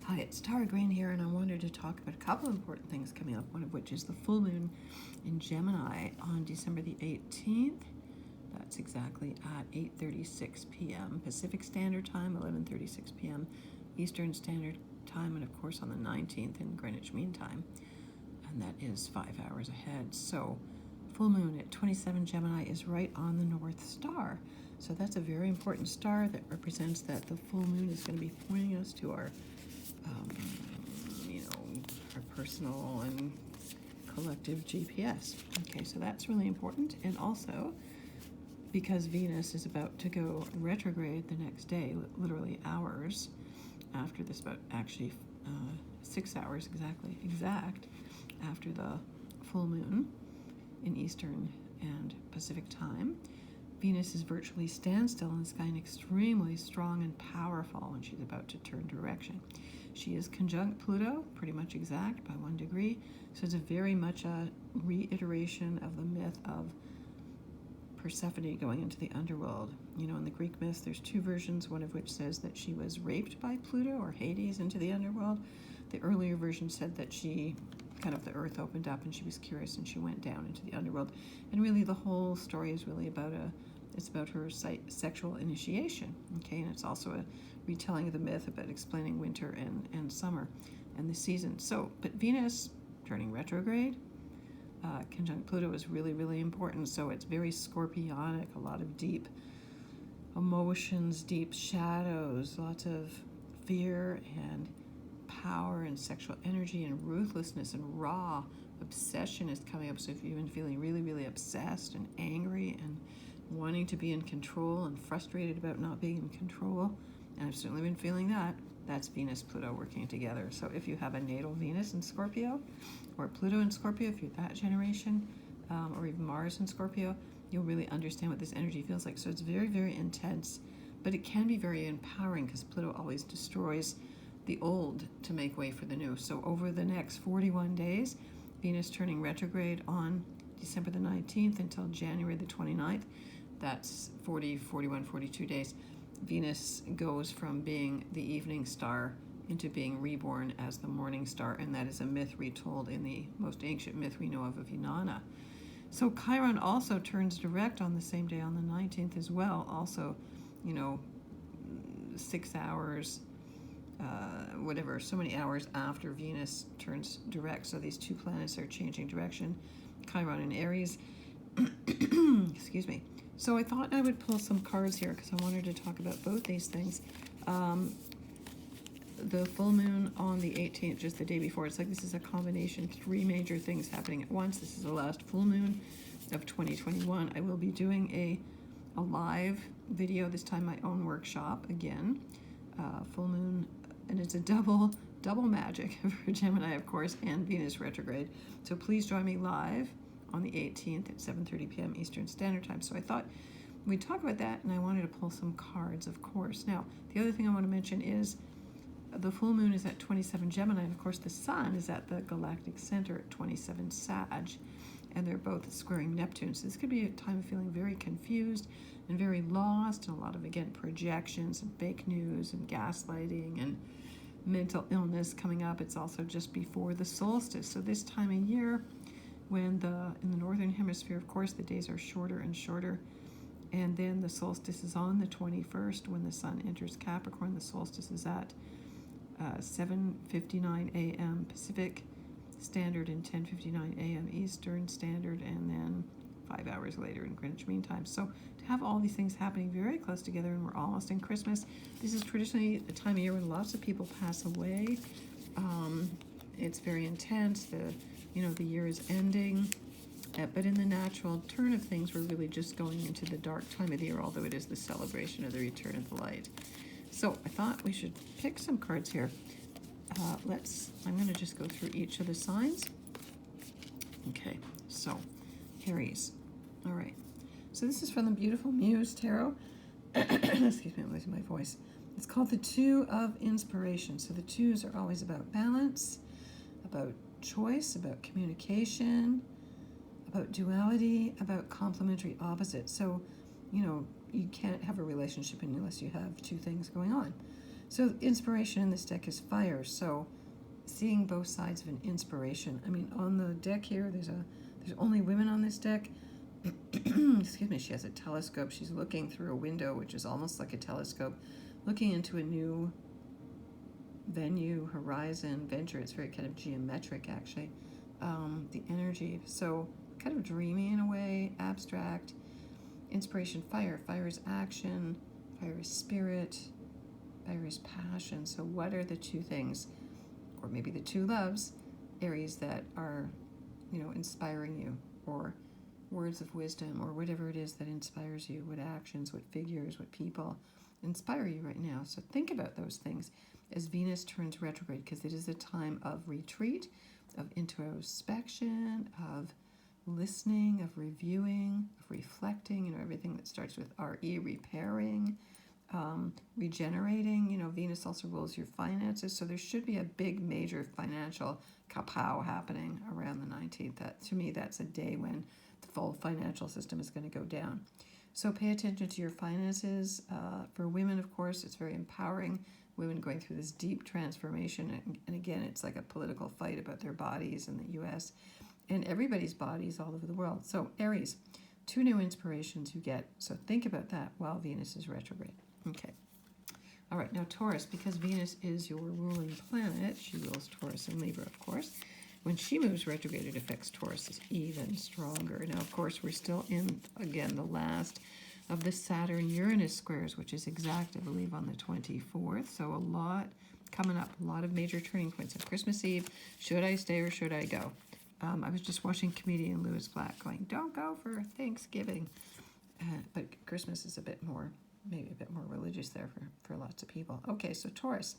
Hi, it's Tara Green here, and I wanted to talk about a couple of important things coming up, one of which is the full moon in Gemini on December the 18th. That's exactly at 8:36 p.m. Pacific Standard Time, 11:36 p.m. Eastern Standard Time, and of course on the 19th in Greenwich Mean Time, and that is 5 hours ahead. So full moon at 27 Gemini is right on the North Star. So that's a very important star that represents that the full moon is going to be pointing us to our our personal and collective GPS. Okay, so that's really important. And also, because Venus is about to go retrograde the next day, literally hours after this, about actually 6 hours exact after the full moon in Eastern and Pacific time, Venus is virtually standstill in the sky and extremely strong and powerful when she's about to turn direction. She is conjunct Pluto, pretty much exact by 1 degree. So it's a very much a reiteration of the myth of Persephone going into the underworld. You know, in the Greek myths, there's two versions, one of which says that she was raped by Pluto or Hades into the underworld. The earlier version said that she the earth opened up and she was curious and she went down into the underworld. And really the whole story is really about her sexual initiation, okay? And it's also a retelling of the myth about explaining winter and summer and the seasons. So, but Venus turning retrograde, conjunct Pluto is really, really important. So it's very scorpionic, a lot of deep emotions, deep shadows, lots of fear and power and sexual energy and ruthlessness and raw obsession is coming up. So if you've been feeling really, really obsessed and angry and wanting to be in control and frustrated about not being in control, and I've certainly been feeling that, that's Venus Pluto working together. So if you have a natal Venus in Scorpio or Pluto in Scorpio, if you're that generation, or even Mars in Scorpio, you'll really understand what this energy feels like. So it's very, very intense, but it can be very empowering because Pluto always destroys the old to make way for the new. So over the next 41 days, Venus turning retrograde on December the 19th until January the 29th, that's 40, 41, 42 days. Venus goes from being the evening star into being reborn as the morning star, and that is a myth retold in the most ancient myth we know of Inanna. So Chiron also turns direct on the same day on the 19th as well. Also, 6 hours, so many hours after Venus turns direct. So these two planets are changing direction, Chiron and Aries. Excuse me. So I thought I would pull some cards here because I wanted to talk about both these things. The full moon on the 18th, just the day before, it's like this is a combination, 3 major things happening at once. This is the last full moon of 2021. I will be doing a live video, this time my own workshop again. Full moon, and it's a double magic for Gemini, of course, and Venus retrograde. So please join me live on the 18th at 7:30 p.m. Eastern Standard Time. So I thought we'd talk about that, and I wanted to pull some cards, of course. Now, the other thing I want to mention is the full moon is at 27 Gemini, and of course the sun is at the galactic center at 27 Sag, and they're both squaring Neptune. So this could be a time of feeling very confused and very lost, and a lot of, again, projections and fake news and gaslighting and mental illness coming up. It's also just before the solstice. So this time of year, when in the northern hemisphere, of course, the days are shorter and shorter, and then the solstice is on the 21st when the sun enters Capricorn. The solstice is at 7:59 a.m. Pacific Standard and 10:59 a.m. Eastern Standard, and then 5 hours later in Greenwich Mean Time. So to have all these things happening very close together, and we're almost in Christmas. This is traditionally a time of year when lots of people pass away. It's very intense. The year is ending, but in the natural turn of things, we're really just going into the dark time of the year, although it is the celebration of the return of the light. So I thought we should pick some cards here. I'm going to just go through each of the signs. Okay, so Aries. All right. So this is from the beautiful Muse Tarot. Excuse me, I'm losing my voice. It's called the Two of Inspiration. So the twos are always about balance, about choice, about communication, about duality, about complementary opposites. So, you can't have a relationship unless you have two things going on. So inspiration in this deck is fire. So seeing both sides of an inspiration. I mean, on the deck here, there's only women on this deck. Excuse me. She has a telescope. She's looking through a window, which is almost like a telescope, looking into a new venue, horizon, venture. It's very kind of geometric, actually. The energy. So kind of dreamy in a way, abstract. Inspiration, fire. Fire is action. Fire is spirit. Fire is passion. So what are the two things, or maybe the two loves, areas that are, inspiring you, or words of wisdom, or whatever it is that inspires you, what actions, what figures, what people inspire you right now. So think about those things as Venus turns retrograde, because it is a time of retreat, of introspection, of listening, of reviewing, of reflecting, everything that starts with RE, repairing, regenerating. Venus also rules your finances, so there should be a big major financial kapow happening around the 19th. To me, that's a day when the full financial system is going to go down. So pay attention to your finances. For women, of course, it's very empowering. Women going through this deep transformation, and again, it's like a political fight about their bodies in the U.S. and everybody's bodies all over the world. So Aries, 2 new inspirations you get. So think about that while Venus is retrograde. Okay. All right, now Taurus, because Venus is your ruling planet, she rules Taurus and Libra, of course. When she moves retrograde, it affects Taurus even stronger. Now, of course, we're still in, again, the last of the Saturn-Uranus squares, which is exact, I believe, on the 24th. So a lot coming up, a lot of major turning points. On Christmas Eve, should I stay or should I go? I was just watching comedian Louis Black going, don't go for Thanksgiving. But Christmas is maybe a bit more religious there for lots of people. Okay, so Taurus,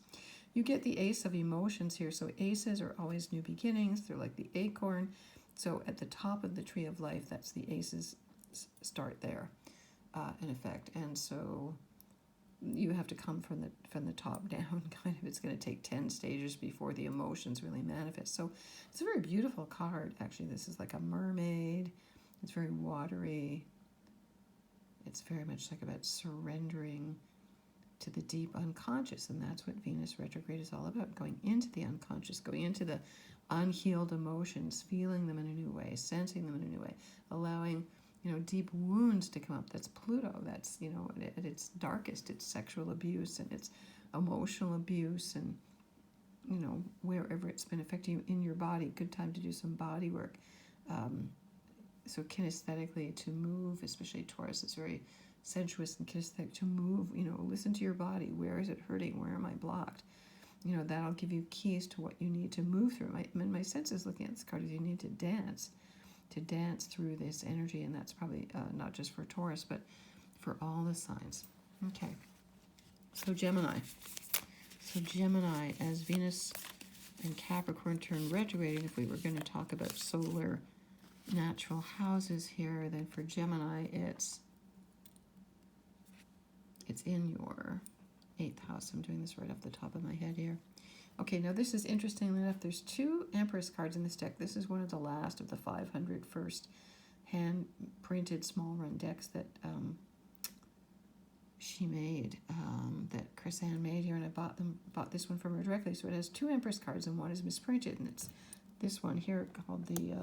you get the ace of emotions here. So aces are always new beginnings. They're like the acorn. So at the top of the tree of life, that's the aces start there, in effect. And so you have to come from the top down, kind of. It's going to take 10 stages before the emotions really manifest. So it's a very beautiful card, actually. This is like a mermaid. It's very watery. It's very much like about surrendering to the deep unconscious, and that's what Venus retrograde is all about, going into the unconscious, going into the unhealed emotions, feeling them in a new way, sensing them in a new way, allowing deep wounds to come up. That's Pluto. That's, at its darkest, it's sexual abuse and it's emotional abuse, and, wherever it's been affecting you in your body, good time to do some body work. So kinesthetically, to move, especially Taurus, it's very sensuous and kinesthetic, to move, listen to your body. Where is it hurting? Where am I blocked? That'll give you keys to what you need to move through. My sense is, looking at this card, is you need to dance through this energy, and that's probably not just for Taurus, but for all the signs. Okay, so Gemini. As Venus and Capricorn turn retrograde, if we were going to talk about solar natural houses here, then for Gemini, it's in your 8th house. I'm doing this right off the top of my head here. Okay, now this is interestingly enough, there's 2 Empress cards in this deck. This is one of the last of the 500 first hand-printed small-run decks that she made, that Chris Ann made here, and I bought this one from her directly. So it has 2 Empress cards, and one is misprinted, and it's this one here called the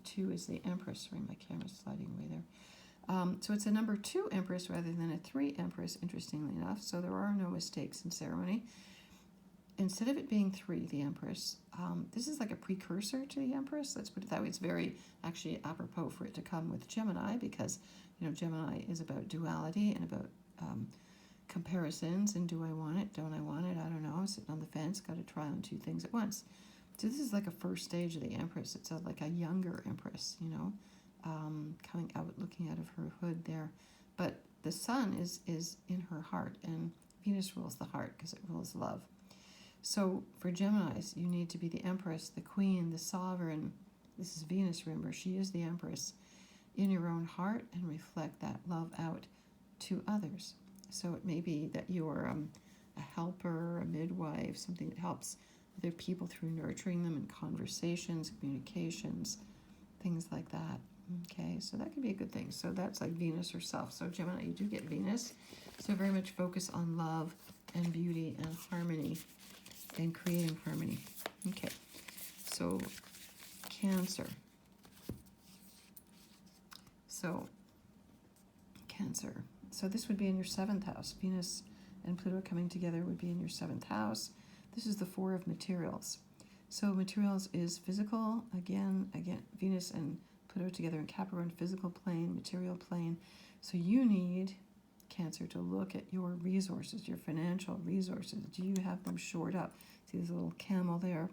2 is the Empress. Sorry, my camera's sliding away there. So it's a number 2 Empress rather than a 3 Empress, interestingly enough. So there are no mistakes in ceremony. Instead of it being 3, the Empress, this is like a precursor to the Empress. Let's put it that way. It's very actually apropos for it to come with Gemini, because Gemini is about duality and about comparisons, and do I want it, don't I want it, I don't know, sitting on the fence, got to try on 2 things at once. So this is like a first stage of the Empress. It's like a younger Empress, coming out, looking out of her hood there. But the sun is in her heart, and Venus rules the heart because it rules love. So for Geminis, you need to be the Empress, the Queen, the Sovereign. This is Venus, remember. She is the Empress in your own heart, and reflect that love out to others. So it may be that you're a helper, a midwife, something that helps other people through nurturing them in conversations, communications, things like that. Okay, so that could be a good thing. So that's like Venus herself. So Gemini, you do get Venus. So very much focus on love, and beauty and harmony and creating harmony. Okay, so Cancer. So Cancer. So this would be in your 7th house. Venus and Pluto coming together would be in your 7th house. This is the 4 of materials. So materials is physical. Again, Venus and Pluto together in Capricorn, physical plane, material plane. So you need, Cancer, to look at your resources, your financial resources. Do you have them shored up? See this little camel there?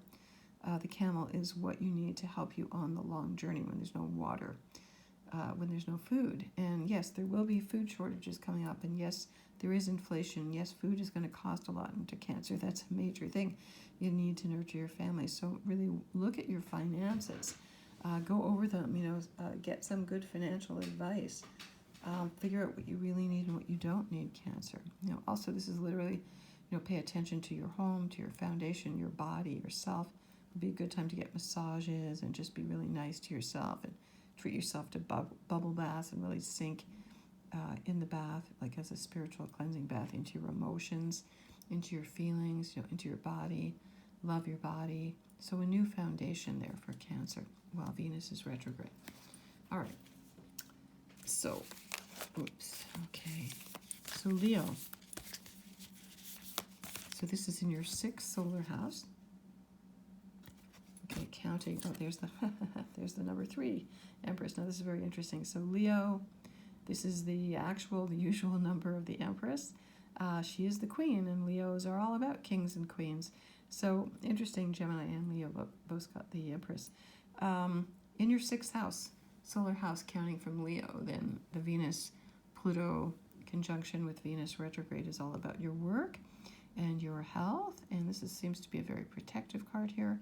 The camel is what you need to help you on the long journey when there's no water, when there's no food. And yes, there will be food shortages coming up. And yes, there is inflation. Yes, food is going to cost a lot into Cancer. That's a major thing. You need to nurture your family. So really look at your finances. Go over them, get some good financial advice. Figure out what you really need and what you don't need, Cancer. Also, this is literally, pay attention to your home, to your foundation, your body, yourself. It would be a good time to get massages and just be really nice to yourself and treat yourself to bubble baths and really sink in the bath, like as a spiritual cleansing bath, into your emotions, into your feelings, into your body. Love your body. So a new foundation there for Cancer while Venus is retrograde. All right. So, okay. So Leo. So this is in your 6th solar house. Okay, counting. Oh, there's the there's the number 3, Empress. Now this is very interesting. So Leo, this is the usual number of the Empress. She is the queen, and Leos are all about kings and queens. So interesting, Gemini and Leo both got the Empress. In your 6th house, solar house, counting from Leo, then the Venus-Pluto conjunction with Venus retrograde is all about your work and your health. And this seems to be a very protective card here.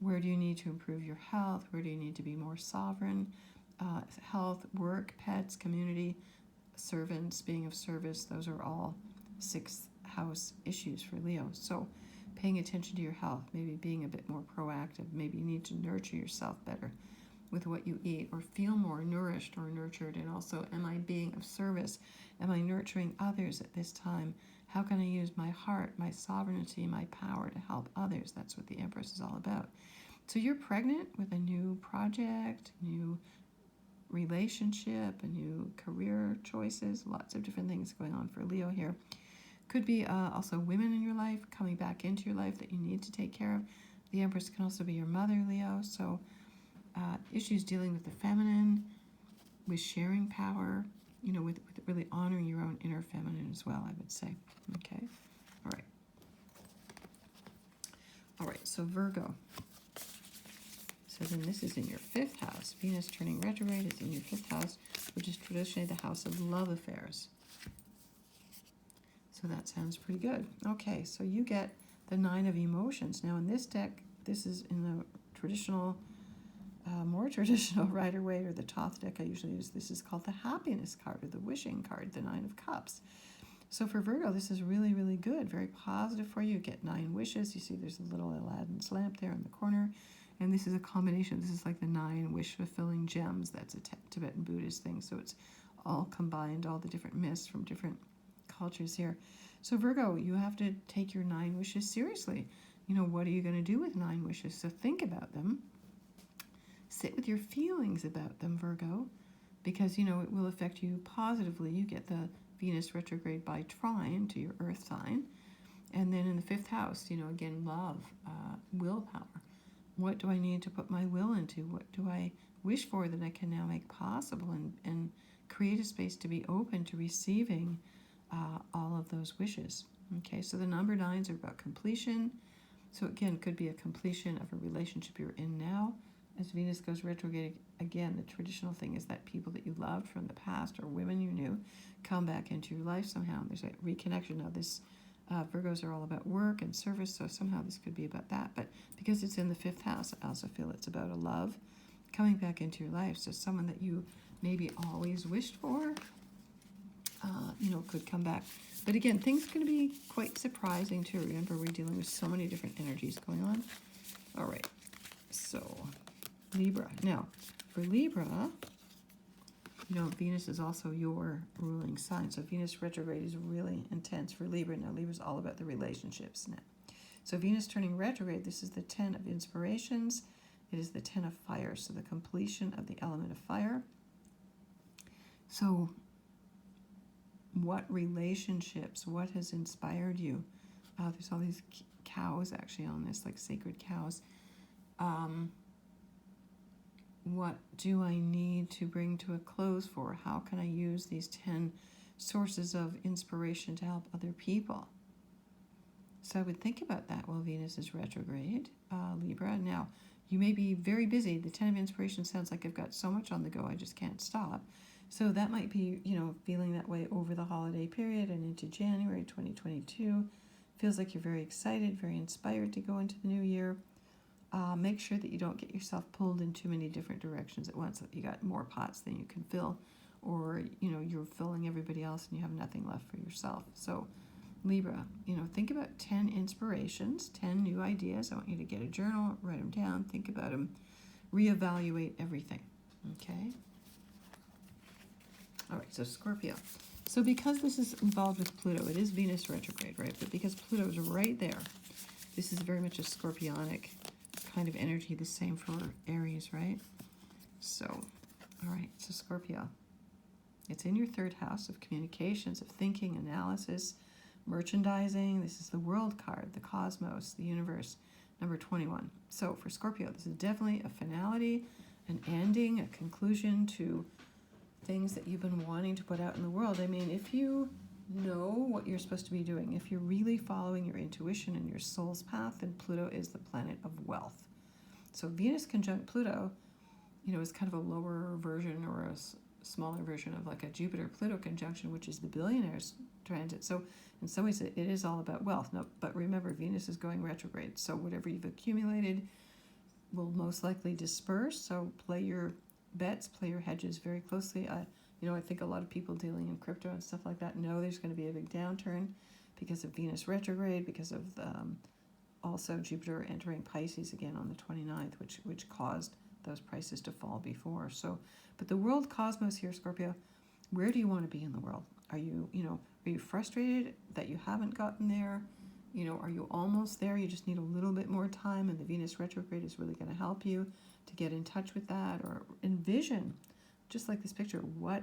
Where do you need to improve your health? Where do you need to be more sovereign? Health, work, pets, community, servants, being of service, those are all 6th house issues for Leo. So paying attention to your health, maybe being a bit more proactive. Maybe you need to nurture yourself better with what you eat, or feel more nourished or nurtured. And also, am I being of service? Am I nurturing others at this time? How can I use my heart, my sovereignty, my power to help others? That's what the Empress is all about. So you're pregnant with a new project, new relationship, a new career choices, lots of different things going on for Leo here. Could be also women in your life coming back into your life that you need to take care of. The Empress can also be your mother, Leo. So issues dealing with the feminine, with sharing power, with really honoring your own inner feminine as well, I would say. Okay, all right. All right, so Virgo. So then this is in your 5th house. Venus turning retrograde is in your 5th house, which is traditionally the house of love affairs. So that sounds pretty good. Okay, so you get the 9 of emotions. Now in this deck, this is in the traditional, more traditional Rider-Waite or the Thoth deck I usually use. This is called the happiness card, or the wishing card, the 9 of cups. So for Virgo, this is really, really good, very positive for you. You get 9 wishes. You see there's a little Aladdin's lamp there in the corner. And this is a combination. This is like the 9 wish-fulfilling gems. That's a Tibetan Buddhist thing. So it's all combined, all the different myths from different cultures here. So Virgo, you have to take your 9 wishes seriously. What are you going to do with 9 wishes? So think about them. Sit with your feelings about them, Virgo, because, it will affect you positively. You get the Venus retrograde by trine to your earth sign. And then in the 5th house, again, love, willpower. What do I need to put my will into? What do I wish for that I can now make possible, and create a space to be open to receiving all of those wishes? Okay, so the number 9s are about completion. So again, could be a completion of a relationship you're in now. As Venus goes retrograde, again, the traditional thing is that people that you loved from the past, or women you knew, come back into your life somehow. There's a reconnection. Now this Virgos are all about work and service, so somehow this could be about that. But because it's in the 5th house, I also feel it's about a love coming back into your life. So someone that you maybe always wished for, could come back. But again, things are going to be quite surprising too. Remember, we're dealing with so many different energies going on. All right, so Libra. Now, for Libra, You know, Venus is also your ruling sign. So Venus retrograde is really intense for Libra. Now, Libra is all about the relationships now. So Venus turning retrograde, this is the 10 of inspirations. It is the 10 of fire, so the completion of the element of fire. So what relationships, what has inspired you? There's all these cows actually on this, like sacred cows. What do I need to bring to a close for? How can I use these 10 sources of inspiration to help other people? So I would think about that while Venus is retrograde, Libra. Now, you may be very busy. The 10 of inspiration sounds like I've got so much on the go, I just can't stop. So that might be, you know, feeling that way over the holiday period and into January 2022. Feels like you're very excited, very inspired to go into the new year. Make sure that you don't get yourself pulled in too many different directions at once, that you got more pots than you can fill, or, you know, you're filling everybody else and you have nothing left for yourself. So Libra, you know, think about 10 inspirations, 10 new ideas. I want you to get a journal, write them down, think about them, reevaluate everything, okay? All right, so Scorpio. So because this is involved with Pluto, it is Venus retrograde, right? But because Pluto is right there, this is very much a scorpionic kind of energy, the same for Aries, right? So, all right, so Scorpio. It's in your third house of communications, of thinking, analysis, merchandising. This is the world card, the cosmos, the universe, number 21. So for Scorpio, this is definitely a finality, an ending, a conclusion to things that you've been wanting to put out in the world. I mean, if you know what you're supposed to be doing, if you're really following your intuition and your soul's path, then Pluto is the planet of wealth. So Venus conjunct Pluto, you know, is kind of a lower version or a smaller version of like a Jupiter-Pluto conjunction, which is the billionaire's transit. So in some ways, it is all about wealth. No, but remember, Venus is going retrograde. So whatever you've accumulated will most likely disperse. So play your bets, play your hedges very closely. You know, I think a lot of people dealing in crypto and stuff like that know there's going to be a big downturn because of Venus retrograde, because of also Jupiter entering Pisces again on the 29th, which caused those prices to fall before. So, but the world cosmos here, Scorpio, where do you want to be in the world? Are you, are you frustrated that you haven't gotten there? You know, are you almost there? You just need a little bit more time, and the Venus retrograde is really going to help you to get in touch with that, or envision, just like this picture, what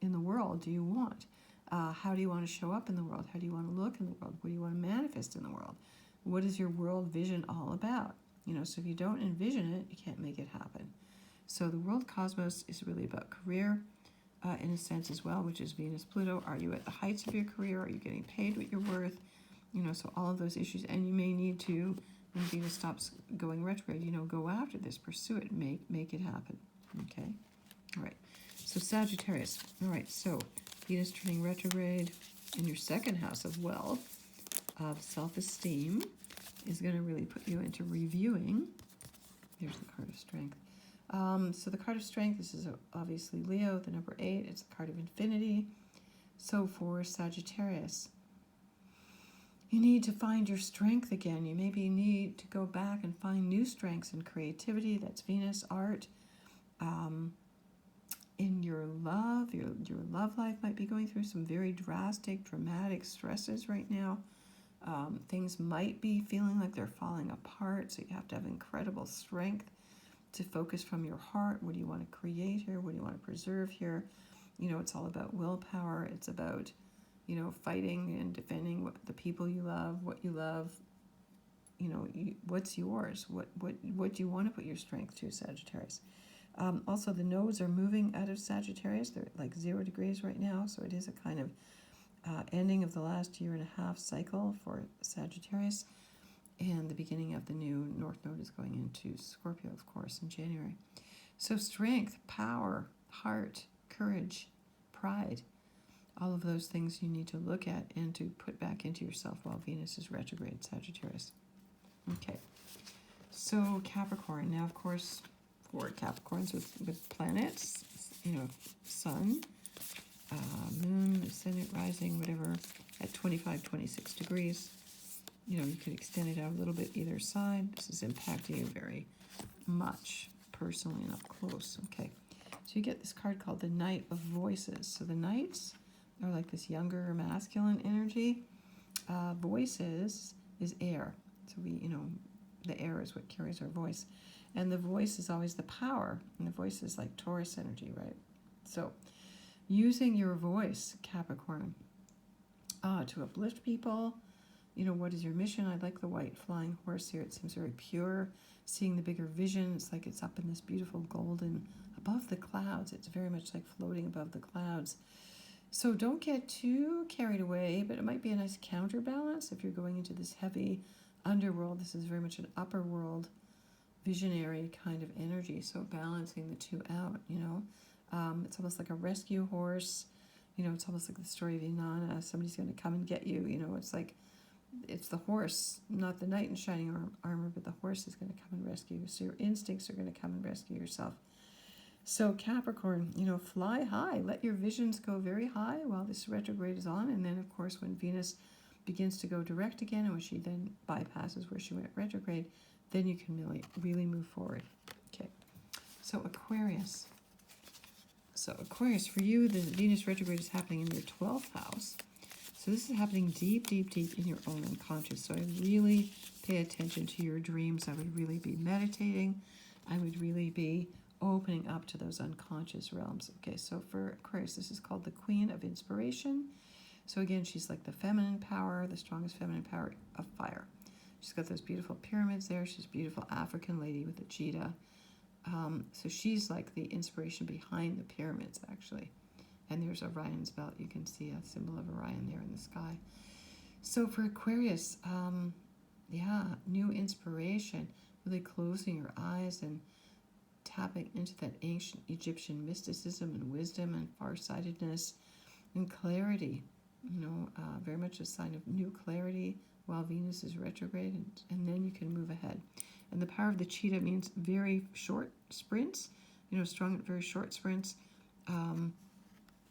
in the world do you want? How do you want to show up in the world? How do you want to look in the world? What do you want to manifest in the world? What is your world vision all about? You know, so if you don't envision it, you can't make it happen. So the world cosmos is really about career, in a sense as well, which is Venus, Pluto. Are you at the heights of your career? Are you getting paid what you're worth? You know, so all of those issues, and you may need to, when Venus stops going retrograde, go after this, pursue it, make it happen. Okay, all right. So Sagittarius. All right. So Venus turning retrograde in your second house of wealth, of self-esteem, is going to really put you into reviewing. Here's the card of strength. So the card of strength, this is obviously Leo, the number 8. It's the card of infinity. So for Sagittarius, you need to find your strength again. You maybe need to go back and find new strengths and creativity. That's Venus, art. In your love, your love life might be going through some very drastic, dramatic stresses right now. Things might be feeling like they're falling apart, so you have to have incredible strength to focus from your heart. What do you want to create here? What do you want to preserve here? You know, it's all about willpower. It's about, fighting and defending the people you love, what you love. What's yours? What do you want to put your strength to, Sagittarius? Also, the nodes are moving out of Sagittarius. They're like 0 degrees right now, so it is a kind of ending of the last 1.5-year cycle for Sagittarius, and the beginning of the new North Node is going into Scorpio, of course, in January. So strength, power, heart, courage, pride, all of those things you need to look at and to put back into yourself while Venus is retrograde, Sagittarius. Okay, so Capricorn. Now, of course, for Capricorns with planets, sun, moon, ascendant, rising, whatever, at 25, 26 degrees. You could extend it out a little bit either side. This is impacting you very much personally and up close. Okay. So you get this card called the Knight of Voices. So the Knights are like this younger masculine energy. Voices is air. So the air is what carries our voice. And the voice is always the power. And the voice is like Taurus energy, right? So using your voice, Capricorn, to uplift people. What is your mission? I like the white flying horse here. It seems very pure. Seeing the bigger vision, it's like it's up in this beautiful golden, above the clouds. It's very much like floating above the clouds. So don't get too carried away, but it might be a nice counterbalance if you're going into this heavy underworld. This is very much an upper world, visionary kind of energy. So balancing the two out, it's almost like a rescue horse. It's almost like the story of Inanna. Somebody's going to come and get you. It's like, it's the horse, not the knight in shining armor, but the horse is going to come and rescue you. So your instincts are going to come and rescue yourself. So Capricorn, fly high. Let your visions go very high while this retrograde is on. And then, of course, when Venus begins to go direct again, and when she then bypasses where she went retrograde, then you can really move forward. Okay. So Aquarius. So Aquarius, for you, the Venus retrograde is happening in your 12th house. So this is happening deep, deep, deep in your own unconscious. So I really pay attention to your dreams. I would really be meditating. I would really be opening up to those unconscious realms. Okay, so for Aquarius, this is called the Queen of Inspiration. So again, she's like the feminine power, the strongest feminine power of fire. She's got those beautiful pyramids there. She's a beautiful African lady with a cheetah. So she's like the inspiration behind the pyramids, actually. And there's Orion's belt. You can see a symbol of Orion there in the sky. So for Aquarius, new inspiration, really closing your eyes and tapping into that ancient Egyptian mysticism and wisdom and farsightedness and clarity. Very much a sign of new clarity while Venus is retrograde, and then you can move ahead. And the power of the cheetah means very short sprints, strong, very short sprints,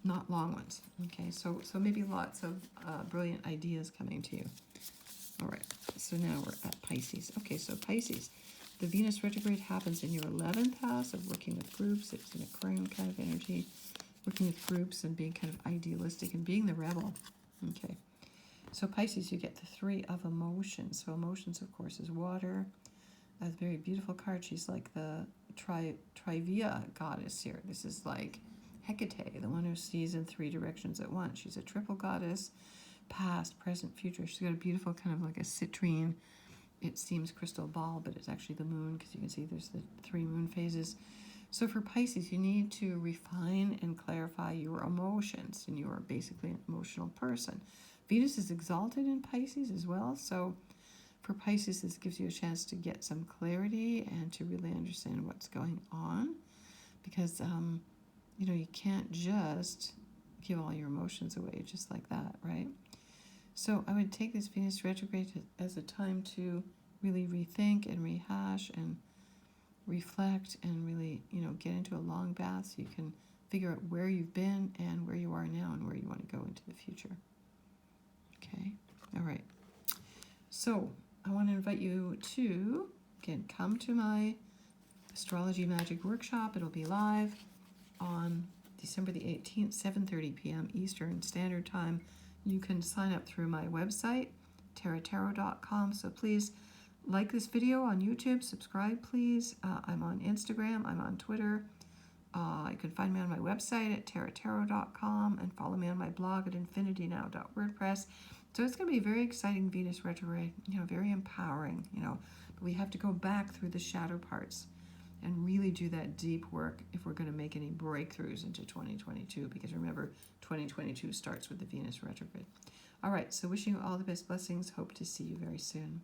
not long ones. Okay, so maybe lots of brilliant ideas coming to you. All right, so now we're at Pisces. Okay, so Pisces, the Venus retrograde happens in your 11th house of working with groups. It's an Aquarian kind of energy, working with groups and being kind of idealistic and being the rebel. Okay, so Pisces, you get the 3 of emotions. So emotions, of course, is water. A very beautiful card. She's like the Trivia goddess here. This is like Hecate, the one who sees in 3 directions at once. She's a triple goddess, past, present, future. She's got a beautiful kind of like a citrine, it seems crystal ball, but it's actually the moon, because you can see there's the 3 moon phases. So for Pisces, you need to refine and clarify your emotions, and you are basically an emotional person. Venus is exalted in Pisces as well, so for Pisces, this gives you a chance to get some clarity and to really understand what's going on, because you can't just give all your emotions away just like that, right? So I would take this Venus retrograde as a time to really rethink and rehash and reflect and really, get into a long bath so you can figure out where you've been and where you are now and where you want to go into the future. Okay, all right. So I want to invite you to, again, come to my Astrology Magic Workshop. It'll be live on December the 18th, 7:30 p.m. Eastern Standard Time. You can sign up through my website, tarottarot.com. So please like this video on YouTube, subscribe please. I'm on Instagram, I'm on Twitter. You can find me on my website at tarottarot.com and follow me on my blog at infinitynow.wordpress. So it's going to be a very exciting Venus retrograde, very empowering, but we have to go back through the shadow parts and really do that deep work if we're going to make any breakthroughs into 2022, because remember, 2022 starts with the Venus retrograde. All right, so wishing you all the best blessings. Hope to see you very soon.